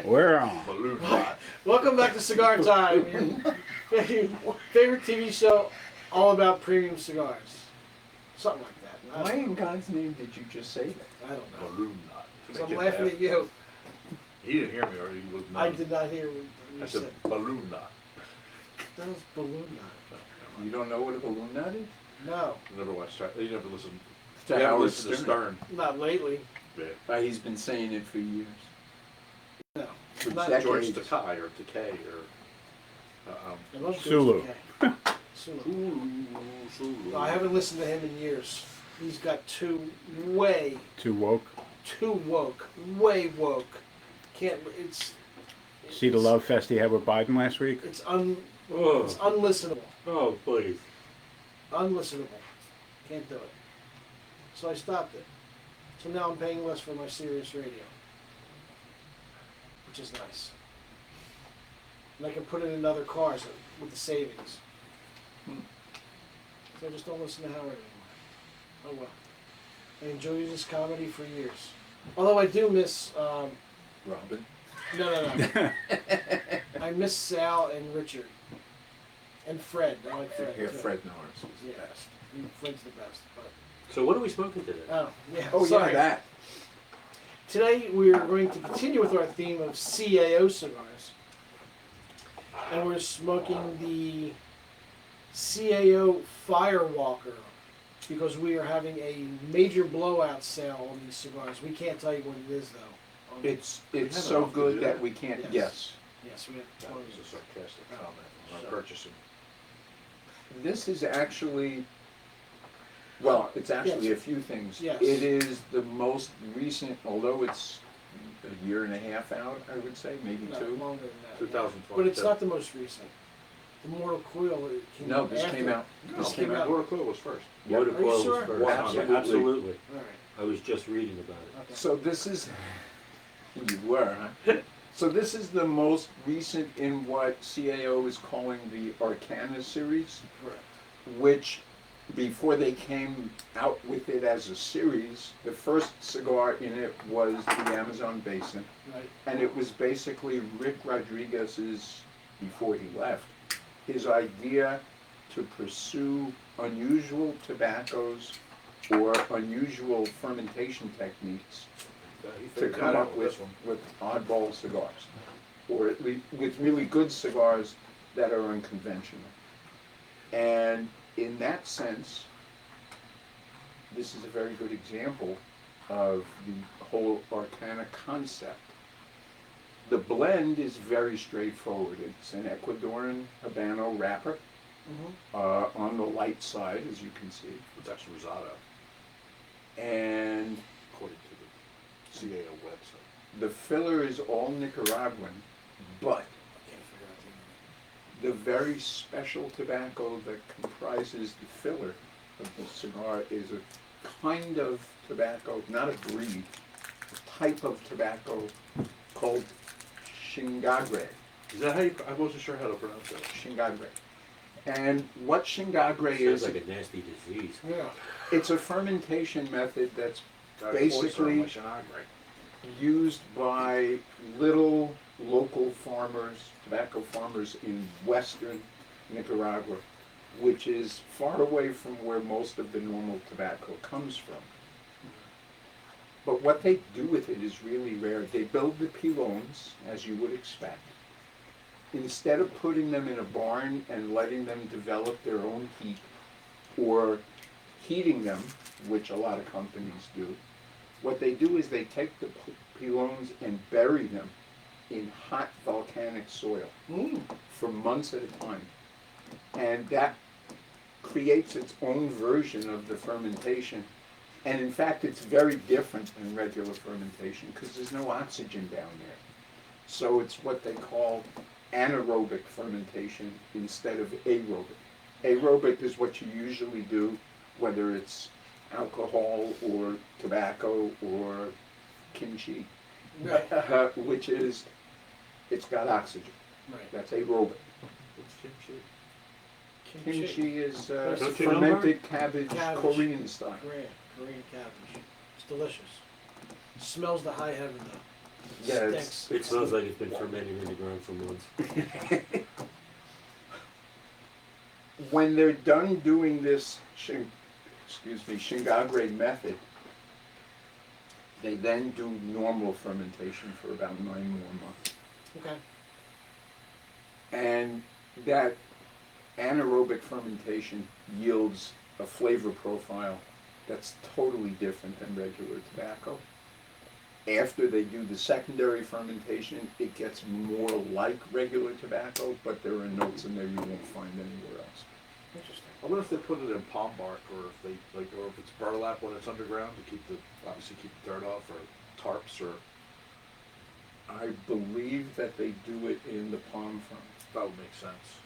We're on. Balloon knot. Welcome back to Cigar Time, your favorite TV show all about premium cigars. Something like that. I Why don't in know. God's name did you just say that? I don't know. Balloon knot. To So make I'm it laughing laugh. at you. He didn't hear me, or he was not. I did not hear what you I said. said balloon knot. That was balloon knot. You don't know what a balloon knot is? No, You never watched that. You never listened. To You never Howard listened to Stern. not lately. Yeah. He's been saying it for years. No. For Not George decades. Takei or Takei or. I love George Sulu. Takei. Sulu. Sulu. No, I haven't listened to him in years. He's got way Too woke. too woke, way woke. Can't. It's. See the love fest he had with Biden last week? It's Oh. unlistenable. Oh, please. Unlistenable. Can't do it. So I stopped it. So now I'm paying less for my Sirius radio, which is nice. And I can put it in other cars with the savings. So I just don't listen to Howard anymore. Oh well. I enjoyed his comedy for years. Although I do miss. Robin. No. I miss Sal and Richard. And Fred. I like Fred. Yeah, too. Fred Norris was the Yeah. best. Fred's the best. But, So what are we smoking today? oh, yeah. Oh, sorry. yeah, that. Today we are going to continue with our theme of CAO cigars. And we're smoking the CAO Firewalker because we are having a major blowout sale on these cigars. We can't tell you what it is though. It's have it so off good the that deal. we can't Yes. guess. Yes, we have That 20. was a sarcastic comment on Sure. purchasing. This is actually, well, it's actually Yes. a few things. Yes. It is the most recent, although it's a year and a half out, I would say, maybe No, two. longer than that. 2022. But it's not the most recent. The Mortal Coil came No, out this after. came out. No, This came out. Mortal Coil was first. Motor Are you coil sure? was first. Absolutely. Absolutely. All right. I was just reading about it. Okay. So this is, you were, huh? So this is the most recent in what CAO is calling the Arcana series, Correct. which before they came out with it as a series, the first cigar in it was the Amazon Basin. Right. And it was basically Rick Rodriguez's, before he left, his idea to pursue unusual tobaccos or unusual fermentation techniques He to figured come that up out with this one. with oddball cigars, or at least with really good cigars that are unconventional. And in that sense, this is a very good example of the whole Arcana concept. The blend is very straightforward. It's an Ecuadorian Habano wrapper Mm-hmm. on the light side, as you can see. It's actually Rosado, And according to the CAO website. the filler is all Nicaraguan, but I can't figure out the the very special tobacco that comprises the filler of the cigar is a kind of tobacco, not a breed, a type of tobacco called Shingagre. Is that how you? I wasn't sure how to pronounce that. Shingagre. And what Shingagre Sounds is, like a nasty disease. Yeah. it's a fermentation method that's Got a Basically- voice on my Shanagra. used by little local farmers, tobacco farmers in western Nicaragua, which is far away from where most of the normal tobacco comes from. But what they do with it is really rare. They build the pilons, as you would expect. Instead of putting them in a barn and letting them develop their own heat, or heating them, which a lot of companies do, what they do is they take the pilons and bury them in hot volcanic soil for months at a time. And that creates its own version of the fermentation. And in fact, it's very different than regular fermentation because there's no oxygen down there. So it's what they call anaerobic fermentation instead of aerobic. Aerobic is what you usually do, whether it's alcohol or tobacco or kimchi, Right. which is, it's got oxygen. Right. That's aerobic. What's kimchi? Kimchi is Don't you know, fermented cabbage, Cabbage. Korean style. Korean cabbage. It's delicious. Smells to high heaven though. Yeah, it's- sticks. It smells like it's been fermenting in the ground for months. When they're done doing this, Shingagre method, they then do normal fermentation for about 9 more months. Okay. And that anaerobic fermentation yields a flavor profile that's totally different than regular tobacco. After they do the secondary fermentation, it gets more like regular tobacco, but there are notes in there you won't find anywhere else. Interesting. I wonder if they put it in palm bark, or if they or if it's burlap when it's underground to keep the dirt off, or tarps, or I believe that they do it in the palm front. that would make sense.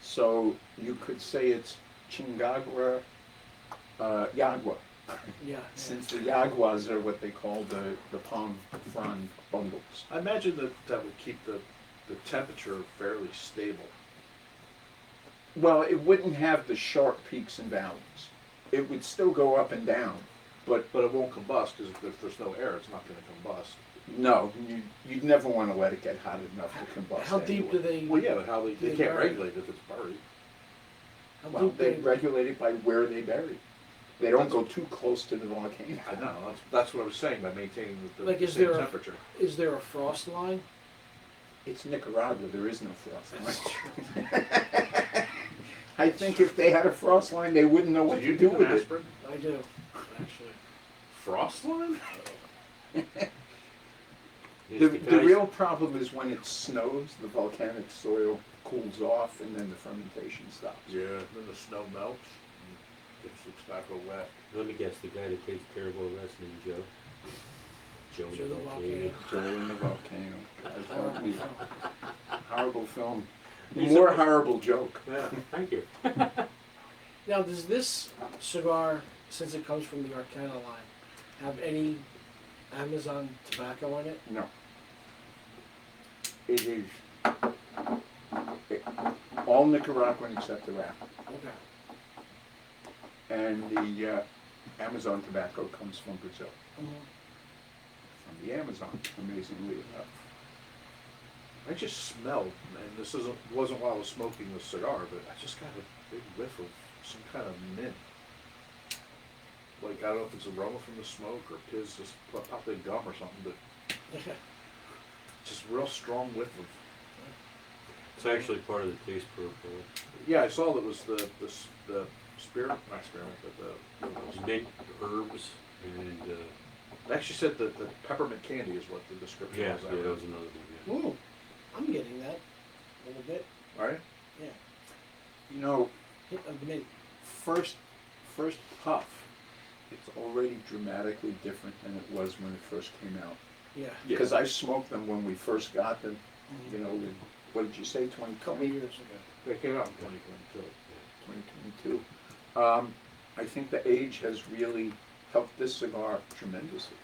So you could say it's Chingagua Yagua, Yeah. since the Yaguas are what they call the palm frond bundles. I imagine that would keep the temperature fairly stable. Well, it wouldn't have the sharp peaks and valleys. It would still go up and down, but But it won't combust, because if there's no air, it's not going to combust. no, you'd never want to let it get hot enough to combust. How deep do anyway. they? Well, yeah, but how they They can't bury. regulate if it's buried. How Well, deep they they? regulate it by where they bury. They don't go too close to the volcano. I know, that's what I was saying, by maintaining the Like, is same there a- temperature. Is there a frost line? It's Nicaragua, there is no frost line. I think if they had a frost line, they wouldn't know what Do you to do do with an it. aspirin? I do, actually. Frost line? The real problem is when it snows, the volcanic soil cools off and then the fermentation stops. Yeah. Then the snow melts, and gets the tobacco wet. Let me guess, the guy that takes care of all that's named Joe. Joe Joe the the Volcano. Joe in the volcano. Horrible film. Horrible film. He's More a- horrible joke. Yeah, thank you. Now, does this cigar, since it comes from the Arcana line, have any Amazon tobacco in it? No. It is all Nicaraguan except the wrapper. Okay. And the Amazon tobacco comes from Brazil, Mhm. from the Amazon, amazingly enough. I just smelled, and wasn't while I was smoking the cigar, but I just got a big whiff of some kind of mint. Like, I don't know if it's aroma from the smoke or Piz just popped in gum or something, but just real strong whiff of. It's actually part of the taste profile. Yeah, I saw that was the spearmint, not spearmint, but the Mint, herbs, and, it actually said that the peppermint candy is what the description yeah, was. yeah, that was another one, Ooh, I'm getting that a little bit. All right. Yeah. You know, Hit of mint. first puff, it's already dramatically different than it was when it first came out. Yeah. Because I smoked them when we first got them, Mhm. you know, what did you say, A couple 2020? years ago. They came out in 2022. 2022. I think the age has really helped this cigar tremendously.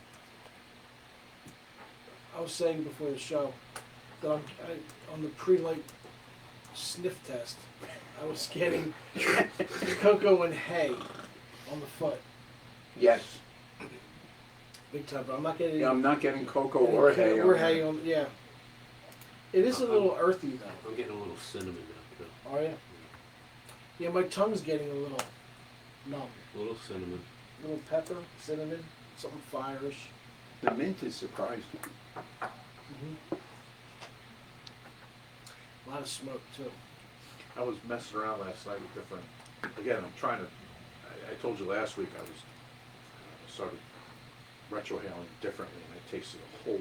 I was saying before the show that on the pre-light sniff test, I was getting cocoa and hay on the foot, Yes, big time. But I'm not getting yeah, I'm not getting cocoa or hay. or on hay it. on. Yeah, it is a little earthy though. I'm getting a little cinnamon now, too. Are you? Yeah, my tongue's getting a little numb. A little cinnamon. A little pepper, cinnamon, something fire-ish. The mint is surprising. Mm-hmm. A lot of smoke too. I was messing around last night with different. Again, I'm trying to. I told you last week I started retrohaling differently, and I tasted a whole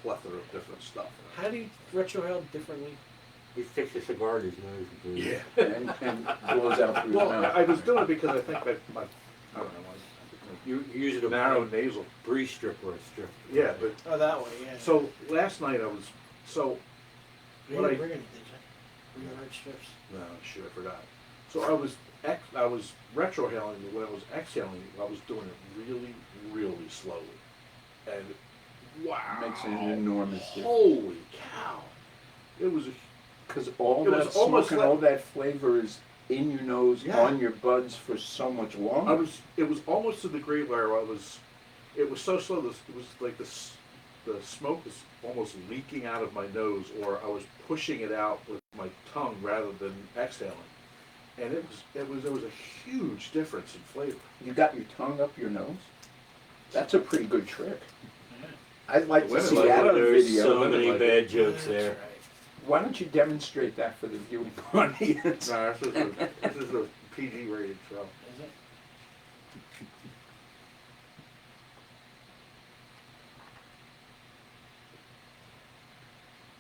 plethora of different stuff. How do you retrohale differently? He sticks a cigar in his nose and breathes. Yeah. And blows out through Well, his mouth. I was doing it because I think that my I don't know, You use it my a narrow nasal. breeze strip or a strip. Yeah, but Oh, that way, yeah. so last night I was so. you what didn't I- bring any, did you? Bring the red strips. No, shit, I forgot. So I was retrohaling, but when I was exhaling, I was doing it really, really slowly. And wow, Makes an enormous difference. Holy cow! It was a Because all It that was smoke almost and like- all that flavor is in your nose, Yeah. on your buds for so much longer. it was almost to the degree where it was so slow. It was like this. the smoke was almost leaking out of my nose, or I was pushing it out with my tongue rather than exhaling. And there was a huge difference in flavor. You got your tongue up your nose? That's a pretty good trick. I'd like to Women see like that on There's video. so Women many like bad it. jokes That's there. right. Why don't you demonstrate that for the viewing audience? No, this is a PG rated show. Is it?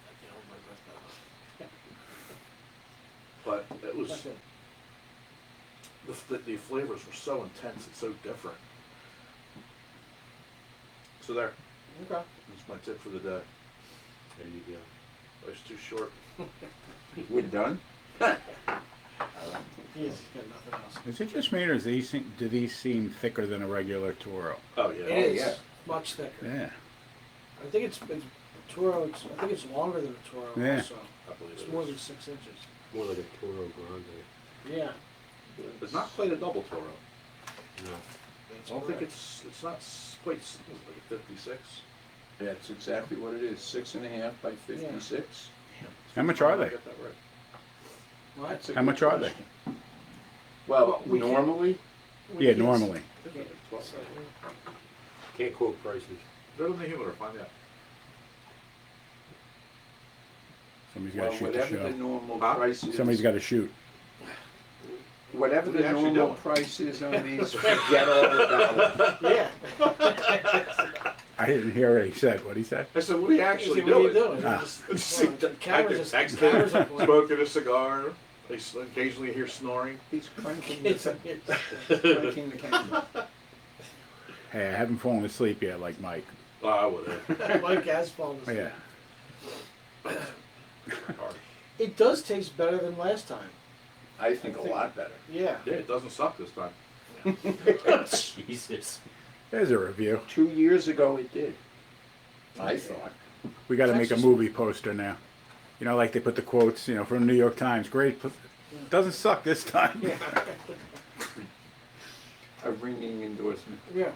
I can't hold my breath now. But it was, Okay. the flavors were so intense and so different. So there, Okay. that's my tip for the day. There you go. It's too short. We're done? He's got nothing else. Is it just me, or do these seem thicker than a regular Toro? Oh It yeah. is yeah. much thicker. Yeah. I think it's Toro. I think it's longer than a Toro. Yeah. Also, I believe it's it more is. than 6 inches. More like a Toro Grande. Yeah. It's not quite a double Toro. No. I don't think it's not quite like a 56. That's exactly what it is, 6.5 by 56. How much are I they? get that right. What? That's a How good much are they? question. Well, Well, we can't- normally, Yeah, normally. I think it's 12. Can't quote prices. They're in the humidor, find out. Somebody's got well, to shoot the whatever the show. normal Huh? price is. Somebody's got to shoot. Whatever What are the you actually normal doing? price is on these, forget all about it. Yeah. I didn't hear what he said. What he said? I said, what are you actually What are you doing? doing? Ah. The cameras Text just cameras are pointing. Smoking a cigar. They occasionally hear snoring. He's cranking It's the, cranking the camera. Hey, I haven't fallen asleep yet, like Mike. Oh, I would have. Mike has fallen asleep. Yeah. It does taste better than last time. I think a lot better. Yeah. Yeah, it doesn't suck this time. Jesus. There's a review. 2 years ago it did, I thought. We got to make a Texas- movie poster now. You know, like they put the quotes, from the New York Times. Great. Doesn't suck this time. Yeah. A ringing endorsement. Yeah.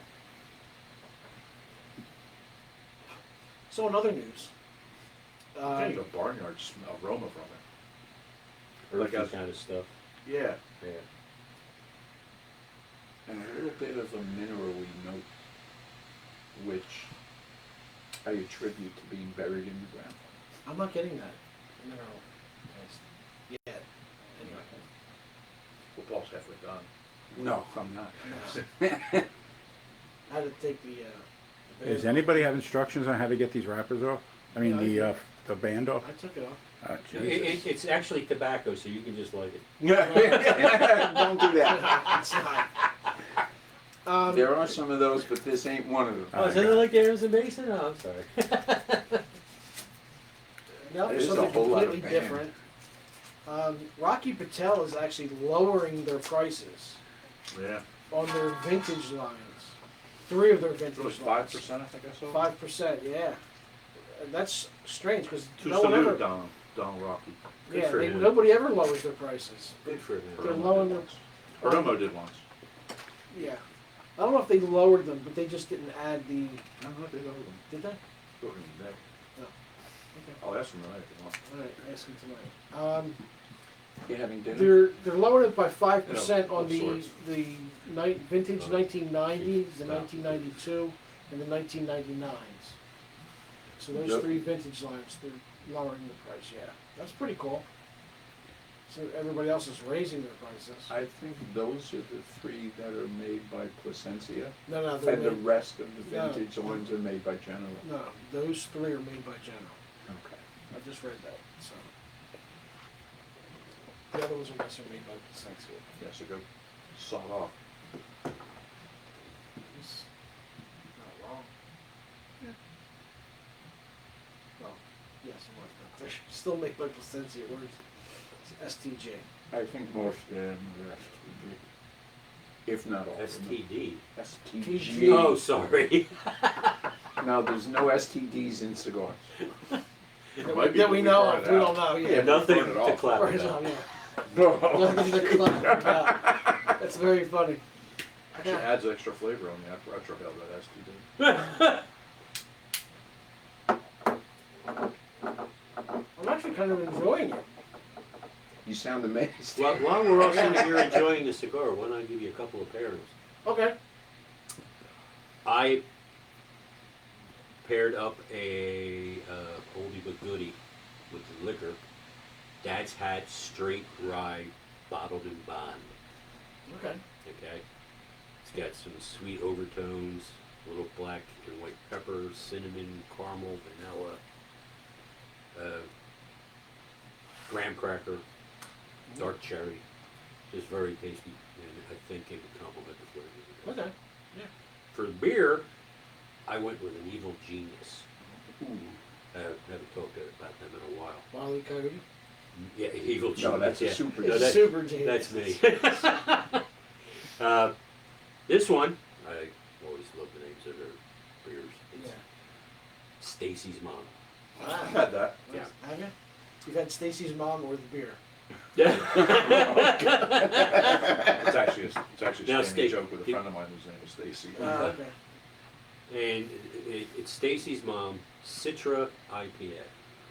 So in other news, Kind of a barnyard aroma from it. Like Earthy us. kind of stuff. Yeah. Yeah. And a little bit of a mineral-y note, which I attribute to being buried in the ground. I'm not getting that mineral taste yet. Anyway. Football's halfway done. No, I'm not. No. I had to take the. Does anybody have instructions on how to get these wrappers off? I mean, Yeah, the band off? I took it off. Oh, Jesus. It's actually tobacco, so you can just light it. Don't do that. It's not. There are some of those, but this ain't one of them. Oh, is it like Aronson Mason? Oh, I'm sorry. No, That is a something whole lot of completely band. different. Rocky Patel is actually lowering their prices Yeah. on their vintage lines. 3 of their vintage It was lines. 5%, I think I saw. 5%, yeah. And that's strange because To no one salute ever. Don Rocky. Good Yeah, for him. nobody ever lowers their prices. Good for him. They're Perdomo lowering did them. once. Perdomo did once. Yeah. I don't know if they lowered them, but they just didn't add the. I don't know if they lowered them. Did they? Lowered them today. No. Okay. I'll ask them tonight if they want. All right, ask them tonight. You having dinner? They're lowering it by 5% Yeah, on of the sorts. vintage Oh. 1990s, the Yeah. 1992, and the 1999s. So those Yep. 3 vintage lines, they're lowering the price. Yeah, that's pretty cool. So everybody else is raising their prices. I think those are the 3 that are made by Placencia, No, they're and the made, rest of the No. vintage ones are made by General. no, those 3 are made by General. Okay. I just read that. So the other ones are made by Placencia. Yeah, so go sawed off. He's not wrong. Well, yes, it was, but they're still made by Placencia. Where's it's STJ? I think most of them are STG, if not all of them. STD. STG. Oh, sorry. No, there's no STDs in cigars. It might be That we when know burn of. it We out. don't know. Yeah, Yeah. Nothing burn it to off. clap Burn it about. off, yeah. Nothing to clap about. That's very funny. Actually adds extra flavor on the retrohale, that STD. actually kind of enjoying it. You sound amazed. Well, while we're all sitting here enjoying the cigar, why don't I give you a couple of pairings? Okay. I paired up a oldie but goodie with the liquor. Dad's Hat Straight Rye Bottled in Bond. Okay. Okay? It's got some sweet overtones, little black and white pepper, cinnamon, caramel, vanilla, graham cracker, dark cherry. Just very tasty, and I think it would complement the flavor. Okay. For the beer, I went with an Evil Genius. Haven't talked about them in a while. Wile E. Coyote. Yeah, Evil Genius. No, that's a yeah. super. No, It's that's, super genius. that's me. This one, I always love the names of their beers. It's Yeah. Stacy's Mom. I've had that. Yeah. Have you? You've had Stacy's mom or the beer. Yeah. It's actually Now, a Stacey- joke with a friend of mine whose name is Stacy. Okay. And it's Stacy's Mom Citra IPA.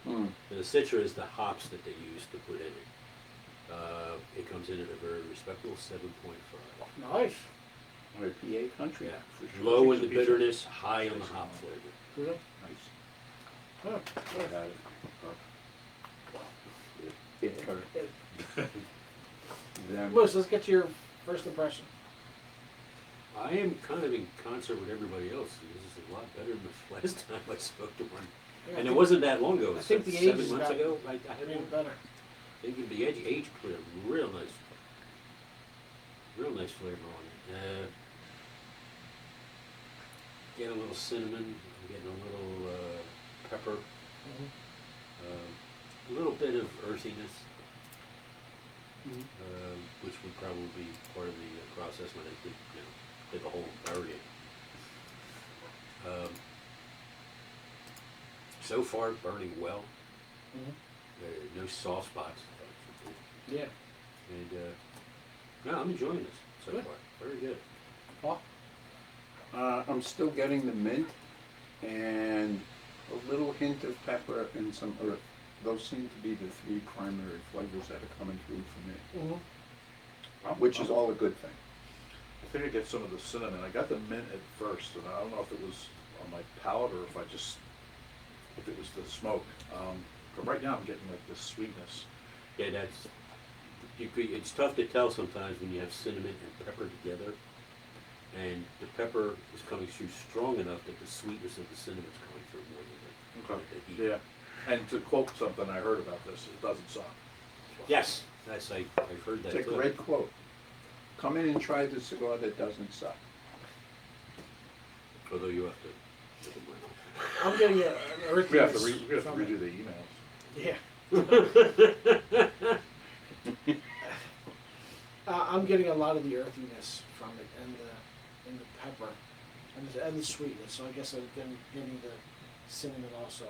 Mm. And the Citra is the hops that they use to put in it. It comes in at a very respectable 7.5. Nice. IPA country. Yeah. For sure. Low in the bitterness, high on the hop flavor. Really? Nice. Huh. I got it. It hurt. Them. Moose, let's get to your first impression. I am kind of in concert with everybody else. This is a lot better than the last time I spoke to one. And it wasn't that long ago. I think the age 7 is months about- ago. I had Maybe one. better. I think the age put a real nice flavor on it. Getting a little cinnamon, I'm getting a little pepper, a little bit of earthiness, which would probably be part of the process when I did the whole barricade. So far, burning well. No soft spots. Yeah. And no, I'm enjoying this so Good. far. Very good. I'm still getting the mint and a little hint of pepper and some earth. Those seem to be the three primary flavors that are coming through for me, which is all a good thing. I think I get some of the cinnamon. I got the mint at first, and I don't know if it was on my palate or if it was the smoke. But right now I'm getting like this sweetness. Yeah, it's tough to tell sometimes when you have cinnamon and pepper together. And the pepper is coming through strong enough that the sweetness of the cinnamon is coming through more than the heat. Yeah. And to quote something I heard about this, it doesn't suck. Yes, I've heard that It's a too. great quote. Come in and try the cigar that doesn't suck. Although you have to look at my mouth. I'm getting an We have earthiness to from redo it. the emails. Yeah. I'm getting a lot of the earthiness from it and the pepper and the sweetness. So I guess I'm getting the cinnamon also.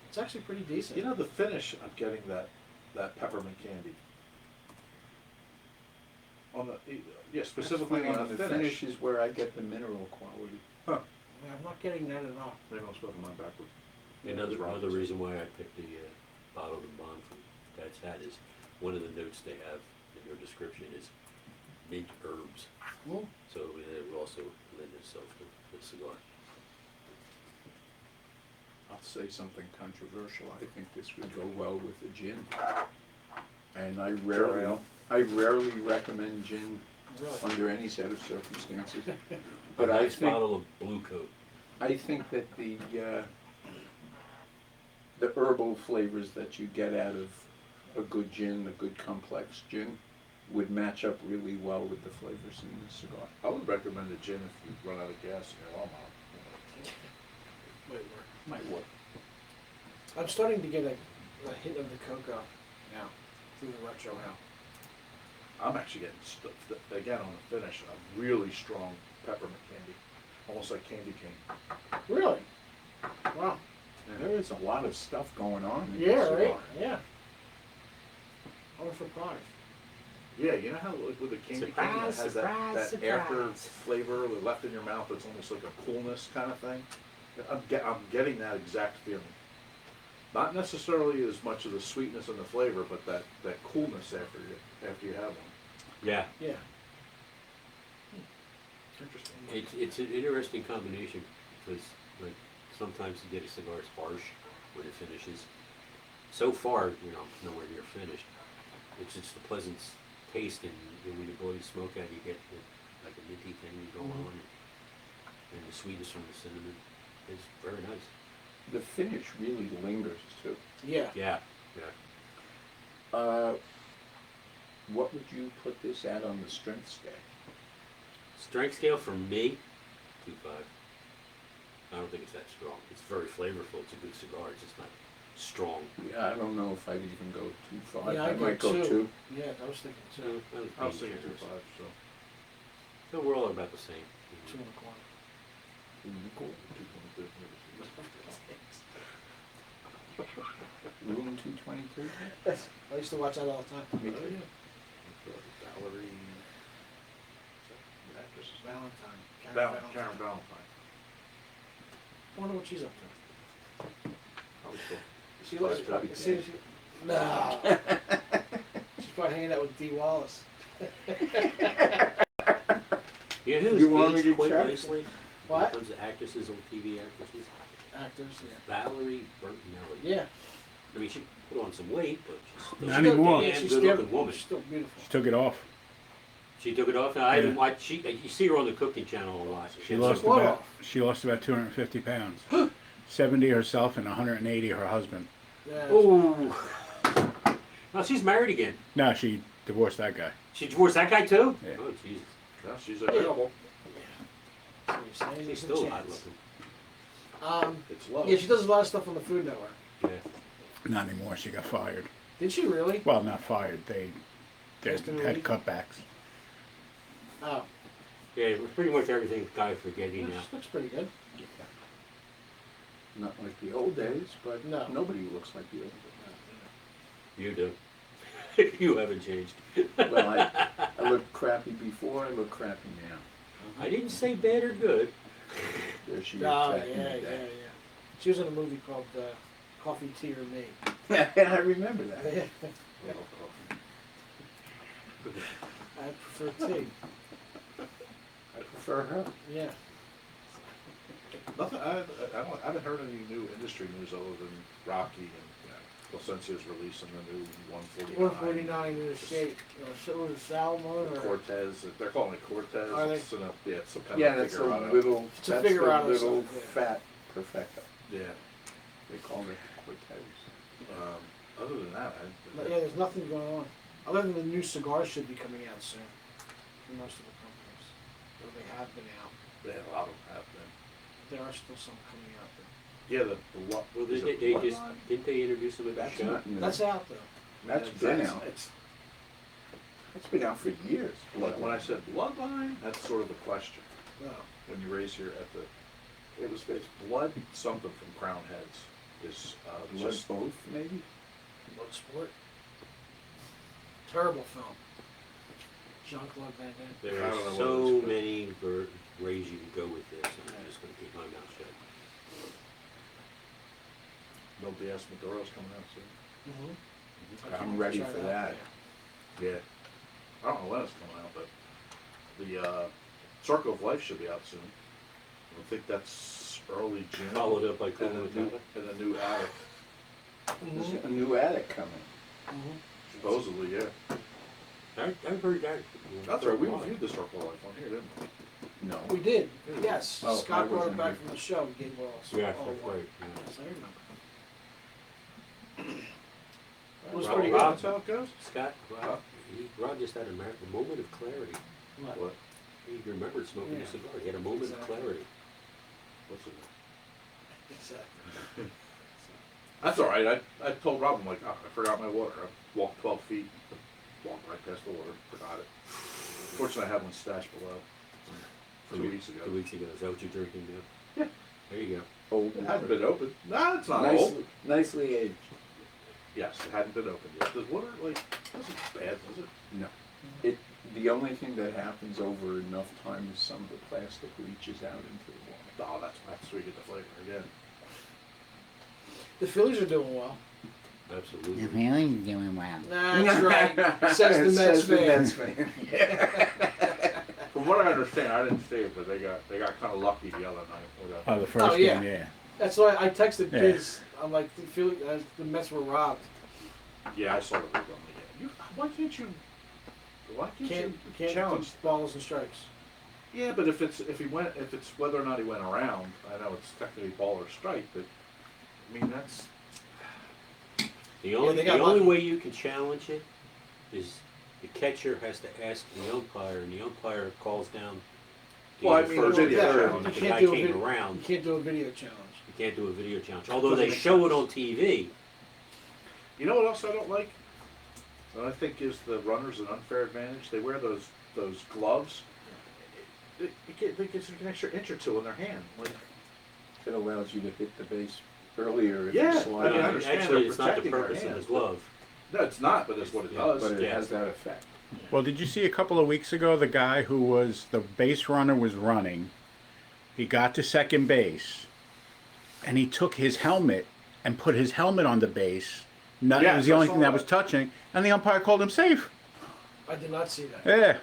It's actually pretty decent. You know, the finish, I'm getting that peppermint candy. On the specifically That's funny, on the finish. is where I get the mineral quality. Huh. I'm not getting that at all. Maybe I'm spelling mine backwards. Another reason why I picked the bottled and bond from Dad's Hat is one of the notes they have in your description is mint herbs. Mm. So it will also lend itself to the cigar. I'll say something controversial. I think this would go well with the gin. And I rarely recommend gin Really? under any set of circumstances. But A I nice think bottle of Blue Coat. I think that the herbal flavors that you get out of a good gin, a good complex gin, would match up really well with the flavors in the cigar. I would recommend a gin if you run out of gas in your lawnmower. Might work. Might work. I'm starting to get a hint of the cocoa now through the retro now. I'm actually getting, again, on the finish, a really strong peppermint candy. Almost like candy cane. Really? Wow. There is a lot of stuff going on in Yeah, this cigar. right? Yeah. I'm surprised. Yeah, you know how like, with the candy cane that Surprise, has surprise, that after surprise. flavor left in your mouth that's almost like a coolness kind of thing? I'm getting that exact feeling. Not necessarily as much of the sweetness and the flavor, but that coolness after you have one. Yeah, Yeah. Interesting. it's an interesting combination because like sometimes you get a cigar that's harsh when it finishes. So far, nowhere near finished. It's just the pleasant taste, and when you blow the smoke out, you get like a minty thing going on, and the sweetness from the cinnamon is very nice. The finish really lingers too. Yeah. Yeah. What would you put this at on the strength scale? Strength scale for me, 2.5. I don't think it's that strong. It's very flavorful. It's a good cigar. It's just not strong. Yeah, I don't know if I'd even go 2.5. Yeah, I I'd might go go 2. Yeah, I was thinking So, two. I was thinking 2.5, so So we're all about the same. 2.25. Room 223? I used to watch that all the time. Me Oh, too. yeah. Valerie. The actress is Valentine. Karen Valentine. I wonder what she's up to. Probably still. She looks Probably see, dead. no. She's probably hanging out with Dee Wallace. You know who's You want me aged to quite check? nicely? What? When it comes to actresses on TV actresses? Actors, yeah. Valerie Bertinelli. Yeah. I mean, she put on some weight, but she's still Not anymore. a Yeah, damn she's good-looking still, woman. she's still beautiful. She took it off. She took it off. Now, I haven't Yeah. watched. You see her on the cooking channel a lot. She has lost some- what about off? 250 pounds. 70 herself and 180 her husband. Yeah. Ooh. Now she's married again. No, she divorced that guy. She divorced that guy too? Yeah. Oh Jesus. Yeah, she's available. So you're saying She's there's a still hot chance. looking. It's low. Yeah, she does a lot of stuff on the Food Network. Yeah. Not anymore. She got fired. Did she really? Well, not fired. They Just in a had week? cutbacks. Oh, Yeah, pretty much everything guy forgetting yeah, now. she looks pretty good. Not like the old days, but No. nobody looks like the old You do. You haven't changed. days. Well, I looked crappy before, I look crappy now. I didn't say bad or good. There she is Oh, back in yeah, the yeah, day. yeah. She was in a movie called Coffee, Tea, or Me. I remember that. I prefer tea. I prefer her. Yeah. Nothing. I haven't heard any new industry news other than Rocky and Placencia's releasing the new 149. 149 in the shape. So was it salmon or? Cortez. They're calling it Cortez. Are they? It's some kind Yeah, of that's a figurado. little, It's a that's the figurado little stuff, yeah. fat perfecto. Yeah. They call it Cortez. Other than that, But yeah, there's nothing going on. Other than the new cigars should be coming out soon. For most of the companies. Or they have been out. a lot of them have been. There are still some coming out. Yeah, the what? Well, is it they just Bloodline? didn't they introduce him at the That's show? not new. That's out though. That's Yeah, been that's- out. It's, It's been out for years. when I said Bloodline, that's sort of the question. No. When you raise your at the, it's blood something from Crown Heads. Is Blood just both, maybe? Bloodsport. Terrible film. Jean-Claude Van Damme. There I are don't know so what it's many ways you can go with this, and I'm just going to keep my mouth shut. No BS Maduro's coming out soon. Mm-hmm. I'm ready for that. Yeah. I don't know when it's coming out, but the Circle of Life should be out soon. I think that's early June. Followed up by and Cool a with new, That. and a new attic. There's a new attic coming. Mm-hmm. Supposedly, yeah. I've heard that. That's right. We reviewed the Circle of Life on here, didn't we? No. We did. Yes. Oh, I Scott brought it wasn't back here. from the show. We gave all. Yeah, all that's one. right. Yeah. Yes, I remember. It was Rob- pretty Rob, good. that's how it goes? Scott, Rod just had a moment of clarity. What? What? He remembered smoking Yeah. a cigar. He had a moment Exactly. of clarity. What's it? Exactly. That's all right. I told Rob, I'm like, oh, I forgot my water. I walked 12 feet, walked right past the water, forgot it. Fortunately, I had one stashed below 2 weeks ago. 2 weeks ago. Is that what you're drinking now? Yeah. There you go. Old It hadn't been opened. Nah, it's not nicely, old. nicely aged. Yes, it hadn't been opened yet. The water, like, wasn't bad, was it? No. It, the only thing that happens over enough time is some of the plastic leaches out into the water. Oh, that's where you get the flavor again. The Phillies are doing well. Absolutely. The feeling's doing well. That's right. Says the Mets fan. From what I understand, I didn't see it, but they got kind of lucky the other night. With that. Oh, the first Oh, yeah. game, yeah. That's why I texted Yeah. kids. I'm like, the Mets were robbed. Yeah, I saw the video. Why can't you Can't challenge? put balls and strikes. Yeah, but if it's whether or not he went around, I know it's technically ball or strike, but I mean that's The only, they got the only lucky. way you can challenge it is the catcher has to ask the umpire, and the umpire calls down the Well, I mean, first video and third, challenge. and You the can't guy do a came video. You around. can't do a video challenge. You can't do a video challenge. Although they Doesn't make show it sense. on TV. you know what else I don't like? What I think is the runners an unfair advantage. They wear those gloves. It gets an extra inch or two in their hand. Like, It allows you to hit the base earlier if Yeah, you I slide mean, I it, understand Actually, they're it's not the protecting their purpose of the hands, glove. no, it's not, but it's what it Yeah, does. but it Yeah. has that effect. Well, did you see a couple of weeks ago the guy who was the base runner was running? He got to second base, and he took his helmet and put his helmet on the base. It Yes, was the I only saw thing that that. was touching, and the umpire called him safe. I did not see that. Yeah.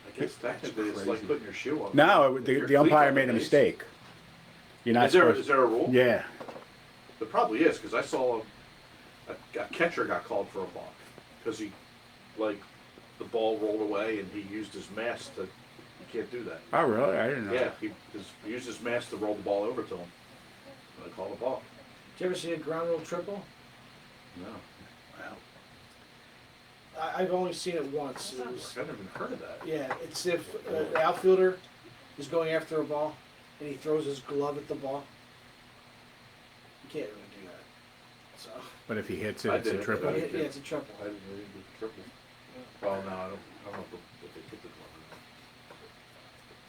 I guess technically it's like crazy. putting your shoe on. No, If the your umpire cleat made a on the base. mistake. You're not Is there supposed. a rule? Yeah. There probably is, because I saw a catcher got called for a balk because he, like, the ball rolled away and he used his mask to. You can't do that. Oh, really? I didn't know. Yeah, he used his mask to roll the ball over to him. And I called a balk. Did you ever see a ground rule triple? No, I've only seen it once. It was, I've never even heard of that. yeah, it's if the outfielder is going after a ball and he throws his glove at the ball. You can't really do that. So, But if he hits it, I it's did a it, triple. but yeah, it's a triple. I didn't really do the triple. Well, no, I don't know if they hit the glove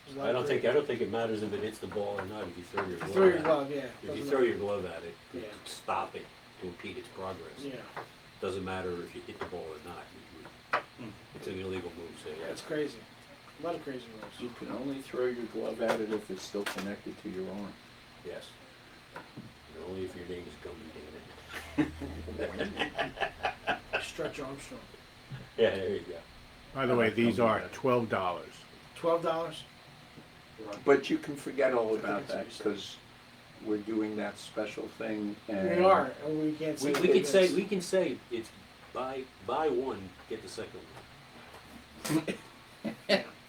There's a lot I of don't great- think it matters if it hits the ball or not. If you throw your glove, Throw your at glove, yeah. it. If you doesn't throw matter. your glove at it, Yeah. to stop it to impede its progress. Yeah, Doesn't matter if you hit the ball or not. It's an illegal move. So yeah. it's crazy. A lot of crazy rules. You can only throw your glove at it if it's still connected to your arm. Yes. And only if your name is Gumby, damn it. Stretch Armstrong. Yeah, there you go. By the way, these are $12. $12. But you can forget all think about it's that reasonable. because we're doing that special thing. And We are, and we can't say. We can say it's buy one, get the second one.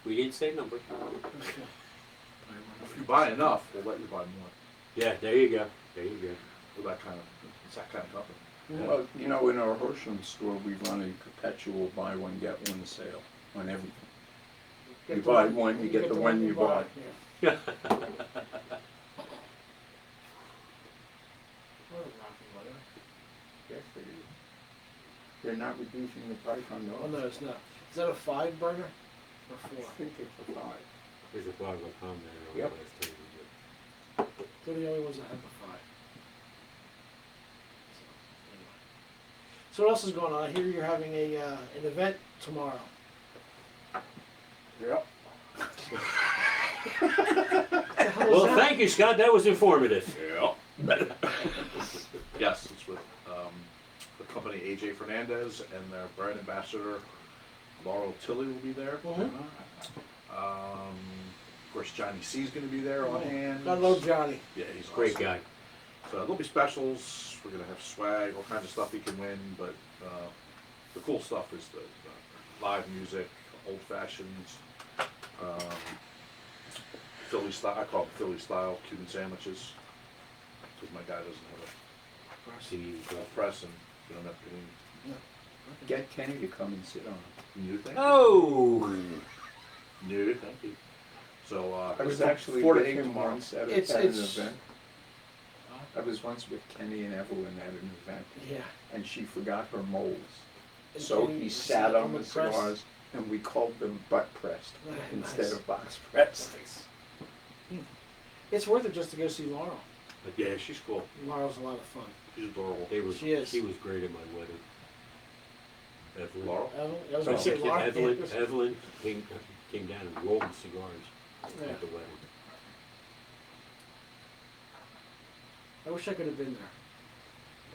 We didn't say number. If you buy enough, we'll let you buy more. Yeah, there you go. There you go. With that kind of, it's that kind of company. Well, you know, in our Horsham store, we run a perpetual buy one, get one sale on everything. Get You the buy one, you get the one you bought. Yeah. What a rocky weather. They're not reducing the price on Oh those. no, it's not. Is that a 5 burner or I 4? think it's a 5. There's a blog on there. On Yep. the last thing we did. They're the only ones that have the 5. So what else is going on? I hear you're having an event tomorrow. Yep. What the hell is Well, that? thank you, Scott. That was informative. Yep. Yes, it's with the company AJ Fernandez and their brand ambassador Laurel Tilley will be there. Mhm. Of course, Johnny C is going to be there on hand. I love Johnny. Yeah, he's Great awesome. guy. So there'll be specials. We're gonna have swag, all kinds of stuff you can win. But the cool stuff is the live music, old fashions, Philly style. I call them Philly style Cuban sandwiches because my guy doesn't have See, a press and you don't have to. Get Kenny to come and sit on it. New thing. Oh, New, thank you. So I was it's actually 4 to with 8 him tomorrow. once at, It's- at an it's- event. I was once with Kenny and Evelyn at an event, Yeah. and she forgot her moles. And So Kenny he sat sat on the press. cigars, and we called them butt pressed Nice. instead of box pressed. It's worth it just to go see Laurel. But yeah, she's cool. Laurel's a lot of fun. She's adorable. She is. She was great at my wedding. Evelyn. Laurel. I was Oh, going to say Laurel. Evelyn came down and rolled the cigars Yeah. at the wedding. I wish I could have been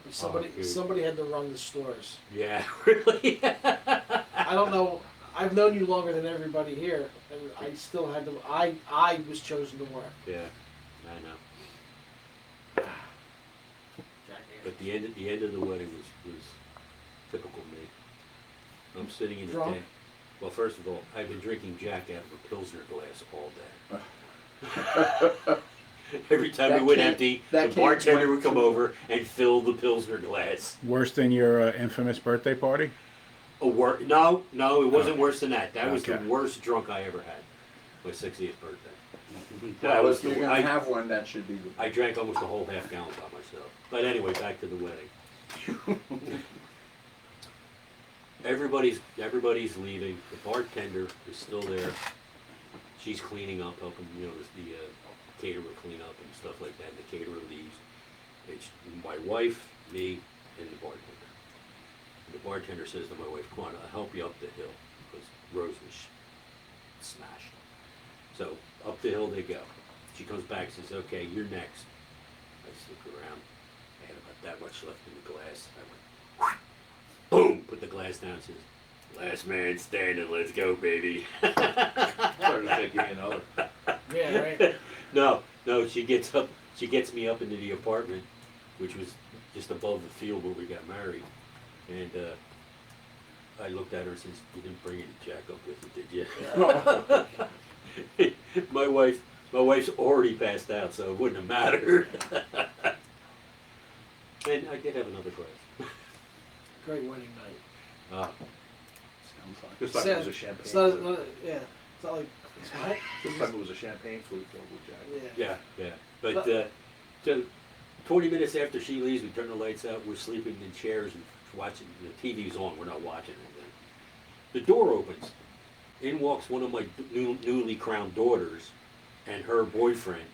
dude. Somebody had to run the stores. Yeah, really. I don't know. I've known you longer than everybody here, and I still had to. I was chosen to work. Yeah, I know. But the end of the wedding was typical me. I'm sitting in the Drunk? tent. Well, first of all, I've been drinking Jack out of a Pilsner glass all day. Every time That we went can't- empty, that the can't bartender wait would come to- over and fill the Pilsner glass. Worse than your infamous birthday party? No, it wasn't worse than that. That was the Okay. worst drunk I ever had. My 60th birthday. That Well, was if you're the, gonna have one, that should be. I drank almost a whole half gallon by myself. But anyway, back to the wedding. Everybody's leaving. The bartender is still there. She's cleaning up, helping the caterer clean up and stuff like that. And the caterer leaves. It's my wife, me, and the bartender. And the bartender says to my wife, "Come on, I'll help you up the hill," because Rose was smashed. So up the hill they go. She comes back and says, "Okay, you're next." I just look around. I had about that much left in the glass. I went, boom, put the glass down and says, "Last man standing, let's go, baby." Started to think you another. Yeah, right. No, she gets me up into the apartment, which was just above the field where we got married. And I looked at her and says, "You didn't bring any Jack up with you, did you?" My wife's already passed out, so it wouldn't have mattered. And I did have another glass. Great wedding night. Ah, Sounds like. This time it was a champagne. It's not, flute. yeah. It's not like. It's what? This time it was a champagne flute filled with Jack. Yeah. yeah. But so 20 minutes after she leaves, we turn the lights out. We're sleeping in chairs and watching. The TV's on. We're not watching anything. The door opens. In walks one of my newly crowned daughters and her boyfriend.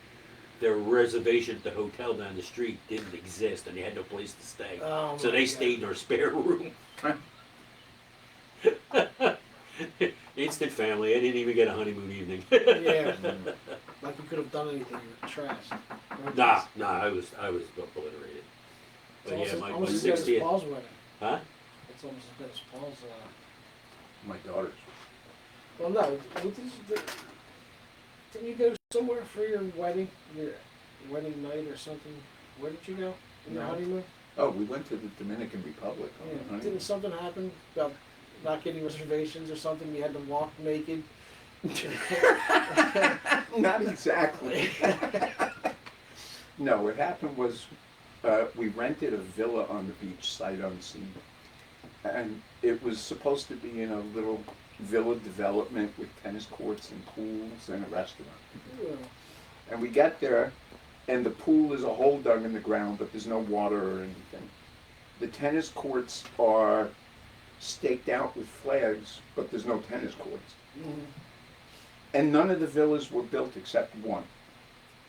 Their reservation at the hotel down the street didn't exist, and they had no place to stay. Oh So my they God. stayed in our spare room. Instant family. I didn't even get a honeymoon evening. Yeah. Like you could have done anything. You were trash. Nah, I was obliterated. But yeah, my almost as good as 60th. Paul's wedding. Huh? It's almost as good as Paul's. My daughter's. Well, no. Didn't you go somewhere for your wedding night or something? Where did you go? In your No. honeymoon? Oh, we went to the Dominican Republic. on the Yeah. honeymoon. Didn't something happen about not getting reservations or something? You had to walk naked. Not exactly. No, what happened was we rented a villa on the beach, sight unseen. And it was supposed to be in a little villa development with tennis courts and pools and a restaurant. Yeah. And we get there, and the pool is a hole dug in the ground, but there's no water or anything. The tennis courts are staked out with flags, but there's no tennis courts. Mhm. And none of the villas were built except one,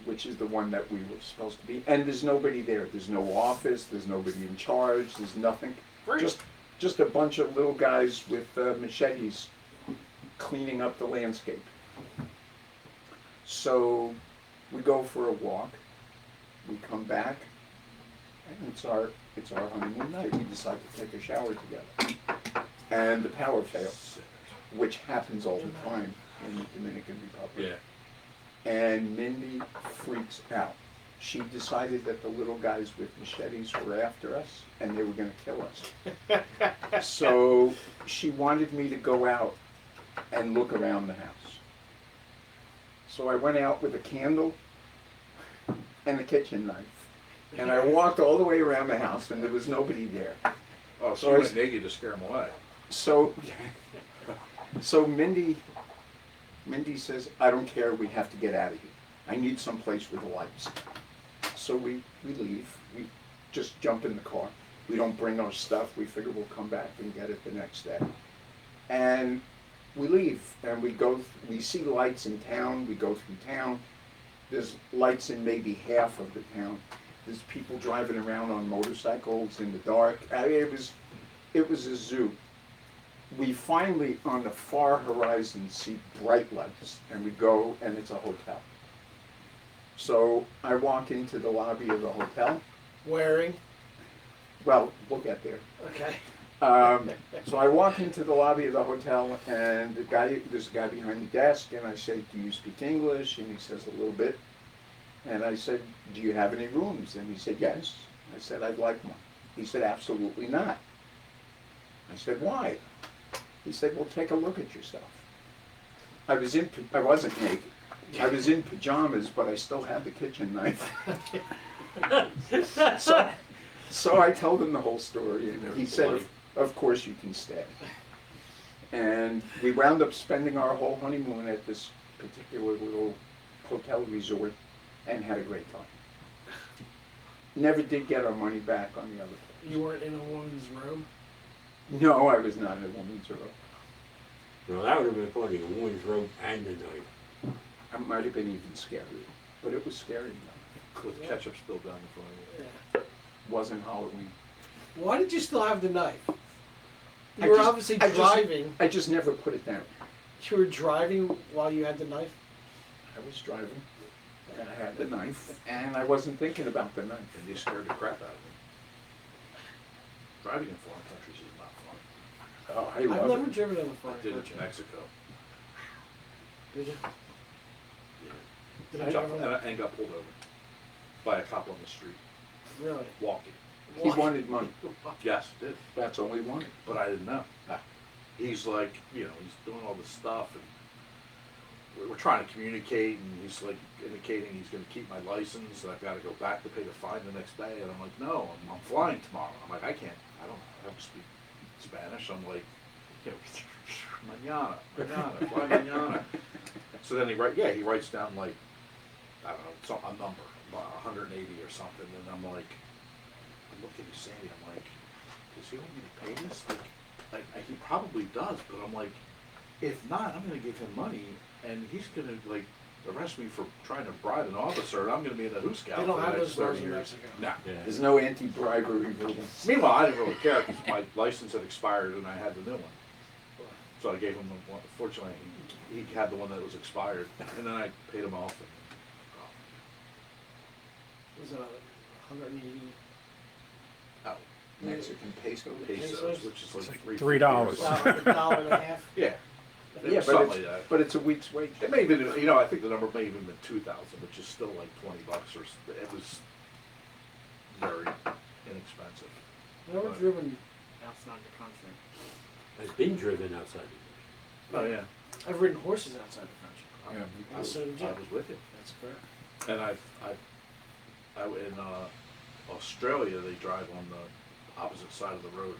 which is the one that we were supposed to be. And there's nobody there. There's no office. There's nobody in charge. There's nothing. Just a bunch of little guys with machetes cleaning up the landscape. So we go for a walk. We come back, and it's our honeymoon night. We decide to take a shower together, and the power fails, which happens all the time in the Dominican Republic. Yeah. And Mindy freaks out. She decided that the little guys with machetes were after us and they were going to kill us. So she wanted me to go out and look around the house. So I went out with a candle and a kitchen knife. And I walked all the way around the house and there was nobody there. Oh, So so I you s- went naked to scare him away. So Mindy says, "I don't care, we have to get out of here. I need some place with lights." So we leave. We just jump in the car. We don't bring our stuff. We figure we'll come back and get it the next day. And we leave and we see lights in town. We go through town. There's lights in maybe half of the town. There's people driving around on motorcycles in the dark. I mean, it was a zoo. We finally, on the far horizon, see bright lights, and we go, and it's a hotel. So I walk into the lobby of the hotel. Wearing. Well, we'll get there. Okay. So I walk into the lobby of the hotel, and there's a guy behind the desk, and I say, "Do you speak English?" And he says, "A little bit." And I said, "Do you have any rooms?" And he said, "Yes." I said, "I'd like one." He said, "Absolutely not." I said, "Why?" He said, "Well, take a look at yourself." I wasn't naked. I was in pajamas, but I still had the kitchen knife. So I told him the whole story, and he said, of course you can stay. And we wound up spending our whole honeymoon at this particular little hotel resort and had a great time. Never did get our money back on the other place. You weren't in a woman's room? No, I was not in a woman's room. Well, that would have been funny, a woman's robe and the knife. I might have been even scarier, but it was scary enough. With ketchup spilled down the front of it. Yeah. Wasn't Halloween. Why did you still have the knife? I You were just- obviously I just- driving. I just never put it down. You were driving while you had the knife? I was driving, and I had the knife, and I wasn't thinking about the knife. And you scared the crap out of me. Driving in foreign countries is not fun. Oh, I I've love never it. driven in a I foreign did it country. in Mexico. Did you? Yeah. Did I I jumped, ever? and got pulled over by a cop on the street, Really? walking. He wanted money. Yes, did. That's all he wanted. But I didn't know. He's like, he's doing all this stuff, and we're trying to communicate, and he's like indicating he's going to keep my license, and I've got to go back to pay the fine the next day. And I'm like, no, I'm flying tomorrow. I'm like, I don't speak Spanish. I'm like, mañana, fly mañana. So then he writes down like, I don't know, a number, 180 or something, and I'm like, I'm looking at Sandy, I'm like, does he want me to pay this? Like, he probably does, but I'm like, if not, I'm gonna give him money, and he's gonna like arrest me for trying to bribe an officer, and I'm gonna be in the Hoos Scout They don't for have the next those laws 30 in years. Mexico. No. Yeah. There's no anti-bribery rules. Meanwhile, I didn't really care because my license had expired and I had the new one. So I gave him the one. Fortunately, he had the one that was expired, and then I paid him off. It was 180. Oh, Mexican pesos. pesos, which is like $3. About $1.50. Yeah. Yeah, Something like that. but it's a week's wage. It may have been, I think the number may have been 2,000, which is still like $20 or it was very inexpensive. Never driven outside the country. I've been driven outside the Oh yeah. I've ridden horses outside the country. I I was, so did you. I was with you. That's correct. And I in Australia they drive on the opposite side of the road.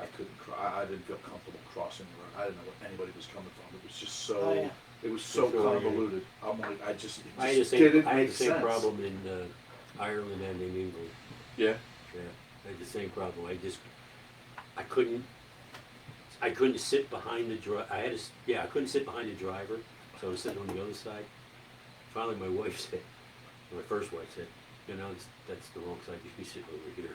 I couldn't. I didn't feel comfortable crossing the road. I didn't know where anybody was coming from. It was just so. Oh, yeah. It was so Sure, yeah. convoluted. I'm like, it just I had the didn't same, I had make the same sense. problem in Ireland and in England. Yeah. Yeah, I had the same problem. I couldn't sit behind the I couldn't sit behind the driver, so I was sitting on the other side. Finally, my wife said, my first wife said, that's the wrong side. You should be sitting over here.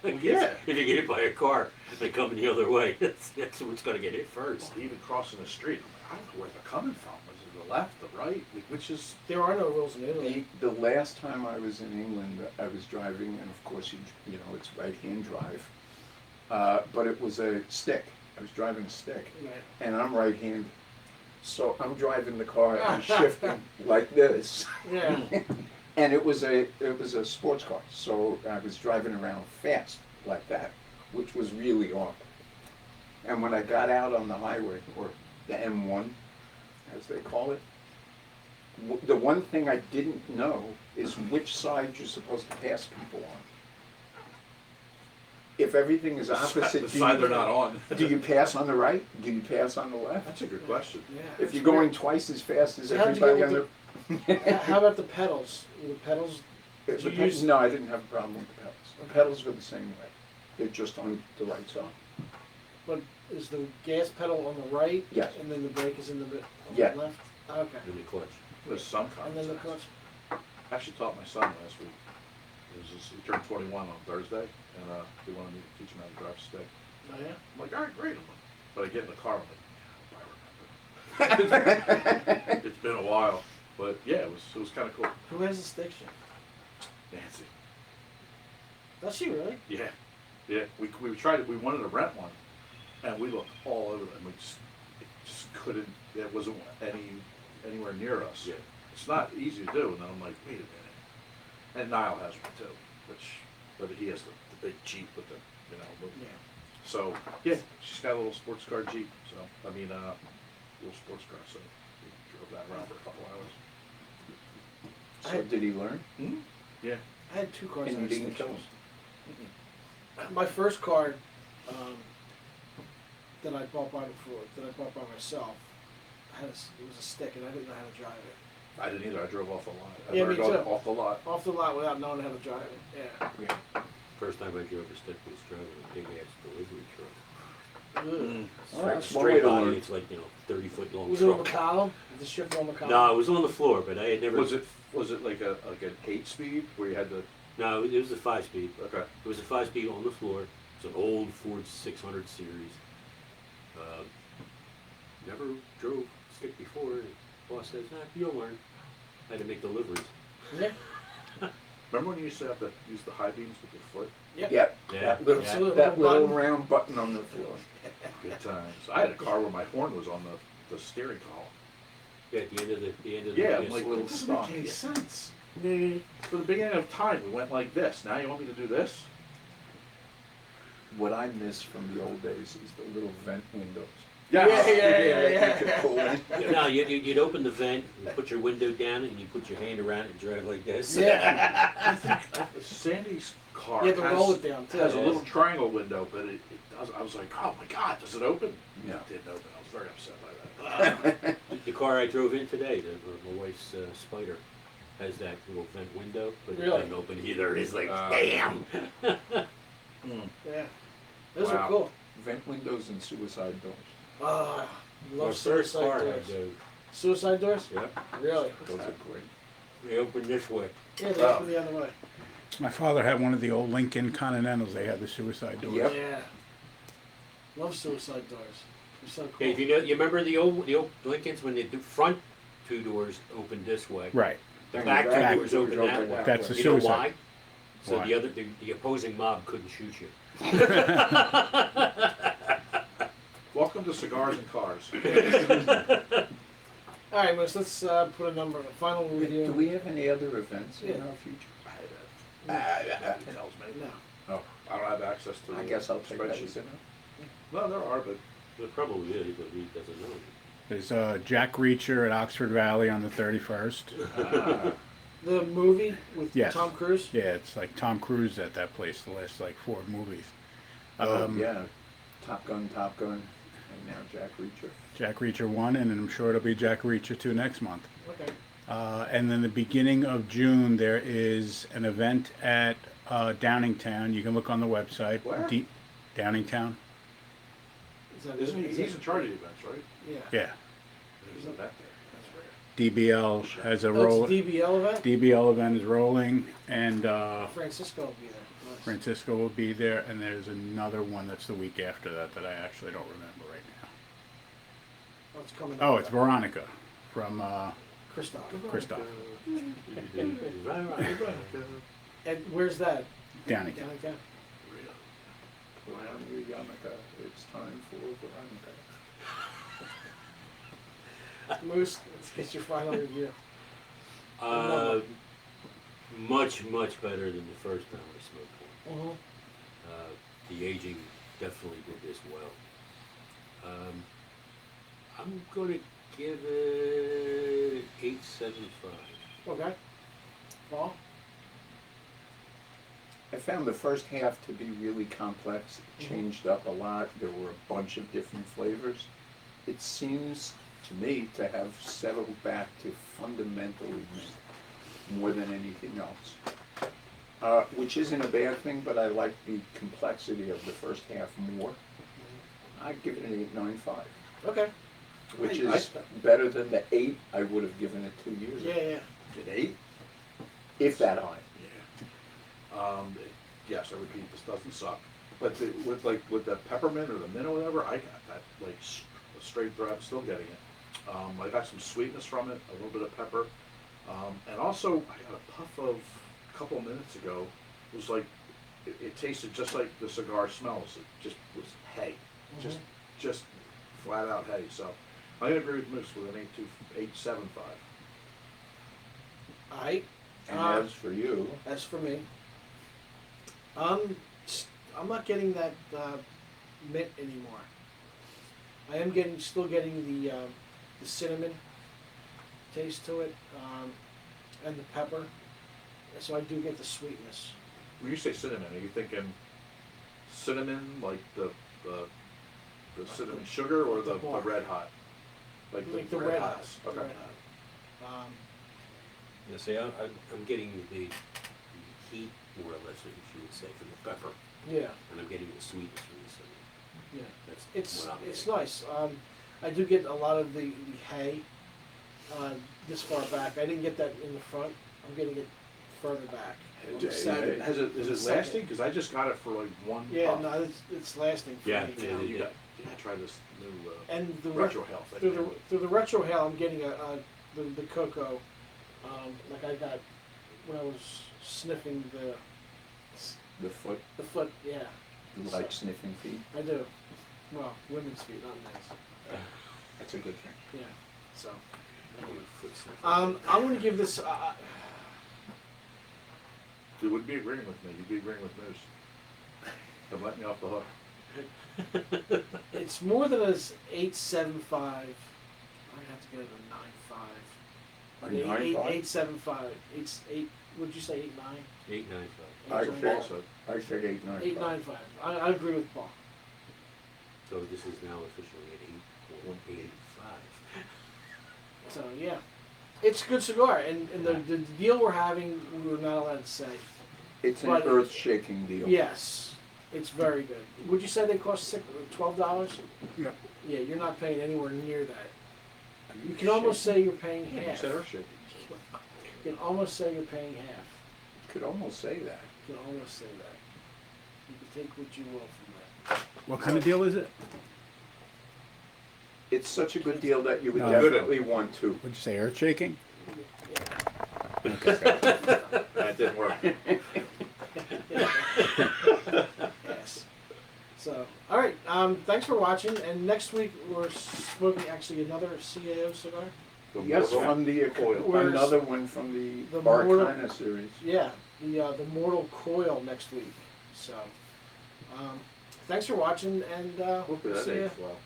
Well, yeah. If you get hit by a car, they coming the other way. That's what's going to get hit first. Even crossing the street, I'm like, I don't know where they're coming from. Is it the left, the right? Like, which is There are no rules in Italy. The last time I was in England, I was driving, and of course, it's right-hand drive, but it was a stick. I was driving a stick, Right. and I'm right-handed. So I'm driving the car and shifting like this. Yeah. And it was a sports car, so I was driving around fast like that, which was really awful. And when I got out on the highway, or the M1, as they call it, the one thing I didn't know is which side you're supposed to pass people on. If everything is opposite, the side they're not on. do you pass on the right? Do you pass on the left? That's a good question. Yeah. If you're going twice as fast as So how'd you get everybody on with the How about the pedals? The pedals? The you use- no, I didn't have a problem with the pedals. The pedals were the same way. They're just on the right side. But is the gas pedal on the right? Yes. And then the brake is in the on Yeah. the left? Okay. In the clutch. There's some And then the common sense. clutch? I actually taught my son last week. He turned 21 on Thursday, and he wanted me to teach him how to drive a stick. Oh, yeah? I'm like, all right, great. But I get in the car, I'm like, yeah, I remember. It's been a while, but yeah, it was kind of cool. Who has the stick shift? Nancy. Does she really? Yeah, yeah. We tried it. We wanted to rent one, and we looked all over, and it just couldn't. It wasn't anywhere near us. Yeah. It's not easy to do. And then I'm like, wait a minute. And Niall has one too, but he has the big Jeep with the, Yeah. So yeah, she's got a little sports car Jeep. So I mean, little sports car. So we drove that around for a couple hours. So did he learn? Yeah. I had two cars. And I you had didn't kill him? stick-shifters. My first car that I bought by myself it was a stick, and I didn't know how to drive it. I didn't either. I drove off the lot. I Yeah, learned me too. off the lot. Off the lot without knowing how to drive it. Yeah. First time I drove a stick was driving a big ass delivery truck. Ugh. Well, that's one Straight way to body, learn. it's like, 30-foot long Was it on truck. McCollum? The shifter on McCollum? No, it was on the floor, but I had never. Was it like an 8-speed where you had to? No, it was a 5-speed. Okay. It was a 5-speed on the floor. It's an old Ford 600 series. Never drove stick before. And boss says, you'll learn. I had to make deliveries. Yeah. Remember when you used to have to use the high beams with your foot? Yep. Yep. Yeah. That little, Yeah. that little Button. round button on the floor. Good times. I had a car where my horn was on the steering column. Yeah, at the end of the Yeah, yes. like little it doesn't stock, make any yeah. sense. For the beginning of time, we went like this. Now you want me to do this? What I miss from the old days is the little vent windows. Yeah. You could pull in. No, you'd open the vent, you put your window down, and you put your hand around it and drive like this. Yeah. Sandy's car You had to roll it down too. has a little triangle window, but it does. I was like, oh my god, does it open? No. It didn't open. I was very upset by that. The car I drove in today, my wife's Spider, has that little vent window, but Really? it doesn't open either. It's like, Ah. damn! Yeah. Those Wow. are cool. Vent windows and suicide doors. Love My first suicide car doors. had those. Suicide doors? Yeah, Really? Those are great. they open this way. Yeah, they Oh. open the other way. My father had one of the old Lincoln Continentals. They had the suicide doors. Yep. Yeah. Love suicide doors. They're so cool. Okay, if you remember the old Lincolns when the front two doors opened this way, Right. the And back the two back doors doors open open that way. that That's way. the You know suicide. why? So Why? the opposing mob couldn't shoot you. Welcome to Cigars and Cars. All right, Moose, let's put a number, a final review. Do we have any other events in Yeah. our future? That tells me. No. Oh, I don't have access to. I the guess I'll take that spreadsheet. as enough. No, there are, but There probably is, but he doesn't know. There's Jack Reacher at Oxford Valley on the 31st. The movie with Yes. Tom Cruise? Yeah, it's like Tom Cruise at that place the last like 4 movies. Yeah. Top Gun, and now Jack Reacher. Jack Reacher 1, and I'm sure it'll be Jack Reacher 2 next month. Okay. And then the beginning of June, there is an event at Downingtown. You can look on the website. Where? Downingtown. Is that isn't he? is He's it- in charge of the events, right? Yeah. Yeah. There's an event there. That's rare. DBL has a Oh, roll. it's a DBL event? DBL event is rolling, and Francisco will be there. Nice. Francisco will be there, and there's another one that's the week after that that I actually don't remember right now. Oh, it's coming Oh, up. it's Veronica from Christoph. Christoph. And where's that? Downingtown. Downtown? Veronica, it's time for Veronica. Moose, let's get your final review. Much better than the first time I smoked one. Mm-hmm. The aging definitely did this well. I'm going to give it an 8.75. Okay. Paul? I found the first half to be really complex. It changed up a lot. There were a bunch of different flavors. It seems to me to have settled back to fundamentally mint more than anything else. Which isn't a bad thing, but I like the complexity of the first half more. I'd give it an 8.95, Okay. which I- is better than the 8 I would have given it 2 years ago. Yeah. An 8? If that high. Yeah. Yes, I repeat, this doesn't suck. But with the peppermint or the mint or whatever, I got that like straight through. I'm still getting it. I got some sweetness from it, a little bit of pepper, and also I got a puff of a couple minutes ago. It was like it tasted just like the cigar smells. It just was hay, just flat out hay. So I'm gonna agree with Moose with an 8.75. Alright. And as for you, As for me, I'm not getting that mint anymore. I am still getting the cinnamon taste to it, and the pepper. So I do get the sweetness. When you say cinnamon, are you thinking cinnamon like the cinnamon sugar or the red hot? Like the red hots. The Okay. red hot. Yeah, see, I'm getting the heat, more or less, as you would say, from the pepper, Yeah, and I'm getting the sweetness from the cinnamon. yeah. That's what I'm It's getting. nice. I do get a lot of the hay this far back. I didn't get that in the front. I'm getting it further back. On the side. Is it Second. lasting? Because I just got it for like one Yeah, puff. no, it's lasting for Yeah, me yeah, now. You got try this new And the retro health. I through think. the retro hail, I'm getting the cocoa, like I got when I was sniffing the foot, the foot. Yeah, you like sniffing feet? I do. Well, women's feet, not men's. That's a good thing. Yeah. So, Foot sniff. I'm going to give this. You would be agreeing with me. You'd be agreeing with Moose. Don't let me off the hook. It's more than an 8.75. I'm gonna have to get it a 9.5. A 9.5? 8.75. Eight. Would you say 8.9? 8.95. I Eight, said, Also, I said 8.95. 8.95. I agree with Paul. So this is now officially at 8.85. So yeah, it's a good cigar, and the deal we're having, we're not allowed to say. It's an But- earth-shaking deal. Yes, it's very good. Would you say they cost $12? Yeah. Yeah, you're not paying anywhere near that. You can almost say you're paying you half. said earth shaking. You can almost say you're paying half. Could almost say that. You can almost say that. You can take what you will from that. What kind of deal is it? It's such a good deal that you would No. definitely want to. Would you say earth shaking? That didn't work. Yes. So, all right. Thanks for watching. And next week we're smoking actually another CAO cigar. Yes, from the Where's another one from the the Mortal- Arcana series. Yeah, the Mortal Coil next week. So, thanks for watching, and Hopefully that see you. aged well.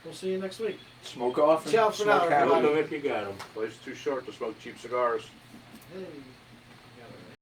We'll see you next week. Smoke off and Ciao for now, smoke everybody. happily. Look if you got them. Life's too short to smoke cheap cigars. Hey.